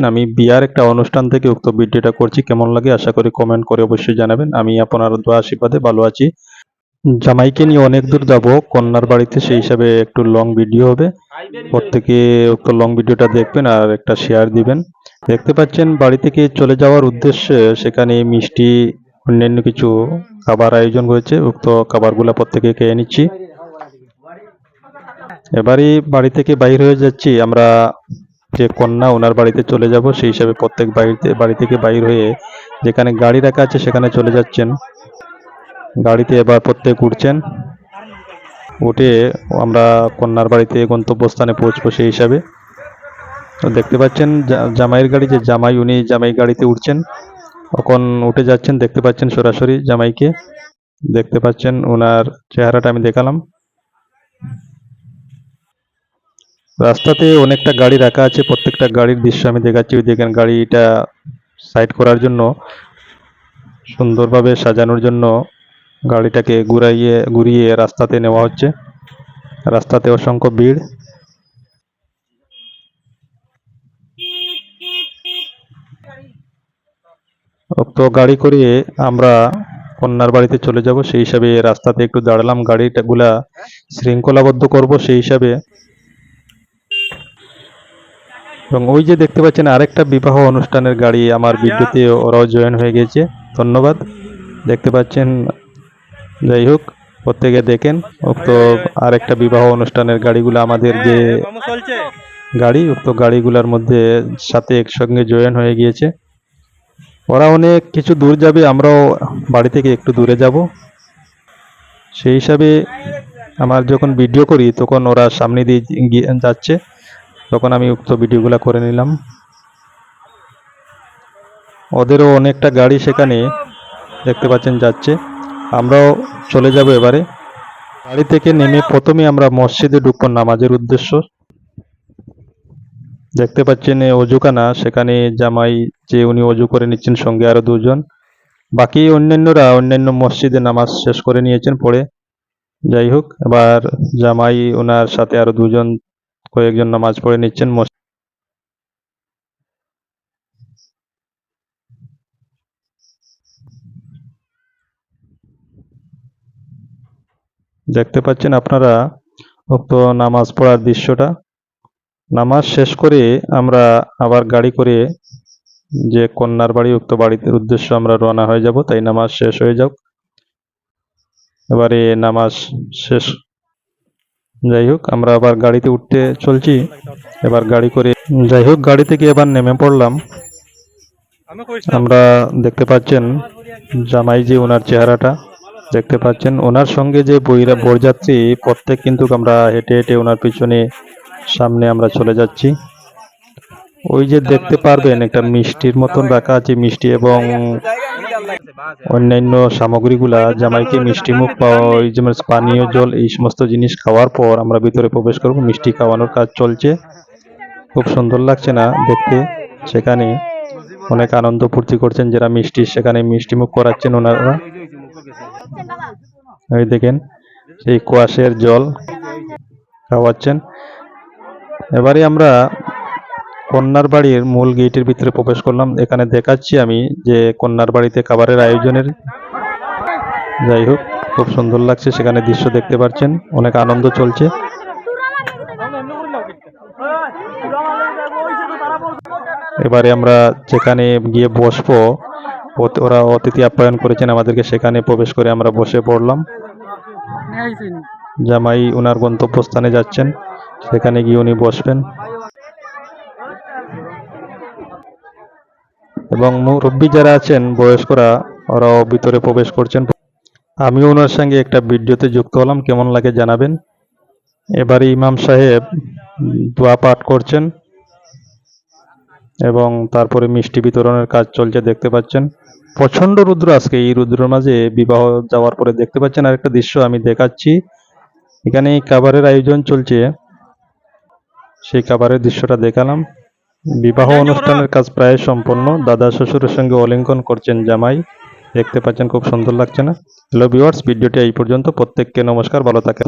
আমি বিয়ার একটা অনুষ্ঠান থেকে উক্ত ভিডিওটা করছি। কেমন লাগে আশা করি কমেন্ট করে অবশ্যই জানাবেন। আমি আপনার দোয়া আশীর্বাদে ভালো আছি। জামাইকে নিয়ে অনেক দূর যাব কন্যার বাড়িতে, সেই হিসাবে একটু লং ভিডিও হবে। প্রত্যেকে উক্ত লং ভিডিওটা দেখবেন আর একটা শেয়ার দিবেন। দেখতে পাচ্ছেন বাড়ি থেকে চলে যাওয়ার উদ্দেশ্যে সেখানে মিষ্টি অন্যান্য কিছু খাবার আয়োজন করেছে। উক্ত খাবারগুলো প্রত্যেকে খেয়ে নিচ্ছি। এবারই বাড়ি থেকে বাইর হয়ে যাচ্ছি আমরা, যে কন্যা ওনার বাড়িতে চলে যাব সেই হিসাবে প্রত্যেক বাড়ি থেকে বাইর হয়ে যেখানে গাড়ি রাখা আছে সেখানে চলে যাচ্ছেন। গাড়িতে এবার প্রত্যেক উঠছেন, উঠে আমরা কন্যার বাড়িতে গন্তব্যস্থানে পৌঁছবো সেই হিসাবে। তো দেখতে পাচ্ছেন জামাইয়ের গাড়ি, যে জামাই উনি জামাই গাড়িতে উঠছেন, তখন উঠে যাচ্ছেন। দেখতে পাচ্ছেন সরাসরি জামাইকে, দেখতে পাচ্ছেন ওনার চেহারাটা আমি দেখালাম। রাস্তাতে অনেকটা গাড়ি রাখা আছে, প্রত্যেকটা গাড়ির দৃশ্য আমি দেখাচ্ছি। ওই দেখেন গাড়িটা সাইড করার জন্য, সুন্দরভাবে সাজানোর জন্য গাড়িটাকে ঘুরিয়ে রাস্তাতে নেওয়া হচ্ছে। রাস্তাতে অসংখ্য ভিড়। তো গাড়ি করে আমরা কন্যার বাড়িতে চলে যাব, সেই হিসাবে রাস্তাতে একটু দাঁড়ালাম, গাড়িগুলা শৃঙ্খলাবদ্ধ করব সেই হিসাবে। এবং ওই যে দেখতে পাচ্ছেন আরেকটা বিবাহ অনুষ্ঠানের গাড়ি, আমার ভিডিওতে ওরাও জয়েন হয়ে গেছে, ধন্যবাদ। দেখতে পাচ্ছেন, যাই হোক প্রত্যেকে দেখেন উক্ত আরেকটা বিবাহ অনুষ্ঠানের গাড়িগুলো আমাদের যে গাড়ি, উক্ত গাড়িগুলোর মধ্যে সাথে একসঙ্গে জয়েন হয়ে গিয়েছে। ওরা অনেক কিছু দূর যাবে, আমরাও বাড়ি থেকে একটু দূরে যাব, সেই হিসাবে আমার যখন ভিডিও করি তখন ওরা সামনে দিয়ে যাচ্ছে, তখন আমি উক্ত ভিডিওগুলো করে নিলাম। ওদেরও অনেকটা গাড়ি সেখানে দেখতে পাচ্ছেন যাচ্ছে, আমরাও চলে যাব এবারে। গাড়ি থেকে নেমে প্রথমে আমরা মসজিদে ঢুকবো নামাজের উদ্দেশ্য। দেখতে পাচ্ছেন অজুখানা, সেখানে জামাই যে উনি অজু করে নিচ্ছেন, সঙ্গে আরো দুজন। বাকি অন্যান্যরা অন্যান্য মসজিদে নামাজ শেষ করে নিয়েছেন পড়ে। যাই হোক, এবার জামাই ওনার সাথে আরো দুজন কয়েকজন নামাজ পড়ে নিচ্ছেন। দেখতে পাচ্ছেন আপনারা উক্ত নামাজ পড়ার দৃশ্যটা। নামাজ শেষ করে আমরা আবার গাড়ি করে যে কন্যার বাড়ি, উক্ত বাড়িতে উদ্দেশ্য আমরা রওনা হয়ে যাব। তাই নামাজ শেষ হয়ে যাক, এবারে নামাজ শেষ। যাই হোক, আমরা আবার গাড়িতে উঠতে চলছি এবার গাড়ি করে। যাই হোক, গাড়ি থেকে এবার নেমে পড়লাম। আমরা দেখতে পাচ্ছেন জামাই যে ওনার চেহারাটা দেখতে পাচ্ছেন, ওনার সঙ্গে যে বরযাত্রী প্রত্যেক কিন্তু আমরা হেঁটে হেঁটে ওনার পিছনে সামনে আমরা চলে যাচ্ছি। ওই যে দেখতে পারবেন একটা মিষ্টির মতন রাখা আছে, মিষ্টি এবং অন্যান্য সামগ্রীগুলা জামাইকে মিষ্টি মুখ পাওয়া, ওই যেমন পানীয় জল, এই সমস্ত জিনিস খাওয়ার পর আমরা ভিতরে প্রবেশ করব। মিষ্টি খাওয়ানোর কাজ চলছে, খুব সুন্দর লাগছে না দেখতে। সেখানে অনেক আনন্দ ফুর্তি করছেন যারা মিষ্টি, সেখানে মিষ্টি মুখ করাচ্ছেন ওনারা। এই দেখেন সেই কুয়াশের জল খাওয়াচ্ছেন। এবারে আমরা কন্যার বাড়ির মূল গেটের ভিতরে প্রবেশ করলাম। এখানে দেখাচ্ছি আমি যে কন্যার বাড়িতে খাবারের আয়োজনের। যাই হোক, খুব সুন্দর লাগছে, সেখানে দৃশ্য দেখতে পাচ্ছেন, অনেক আনন্দ চলছে। এবারে আমরা যেখানে গিয়ে বসবো, ওরা অতিথি আপ্যায়ন করেছেন আমাদেরকে, সেখানে প্রবেশ করে আমরা বসে পড়লাম। জামাই ওনার গন্তব্যস্থানে যাচ্ছেন, সেখানে গিয়ে উনি বসবেন এবং মুরব্বী যারা আছেন বয়স্করা, ওরাও ভিতরে প্রবেশ করছেন। আমি ওনার সঙ্গে একটা ভিডিওতে যুক্ত হলাম, কেমন লাগে জানাবেন। এবারে ইমাম সাহেব দোয়া পাঠ করছেন এবং তারপরে মিষ্টি বিতরণের কাজ চলছে। দেখতে পাচ্ছেন প্রচন্ড রৌদ্র আজকে, এই রৌদ্রের মাঝে বিবাহ যাওয়ার পরে দেখতে পাচ্ছেন আরেকটা দৃশ্য আমি দেখাচ্ছি। এখানে খাবারের আয়োজন চলছে, সেই খাবারের দৃশ্যটা দেখালাম। বিবাহ অনুষ্ঠানের কাজ প্রায় সম্পন্ন। দাদা শ্বশুরের সঙ্গে আলিঙ্গন করছেন জামাই, দেখতে পাচ্ছেন, খুব সুন্দর লাগছে না? হ্যালো ভিউয়ার্স, ভিডিওটি এই পর্যন্ত। প্রত্যেককে নমস্কার, ভালো থাকে।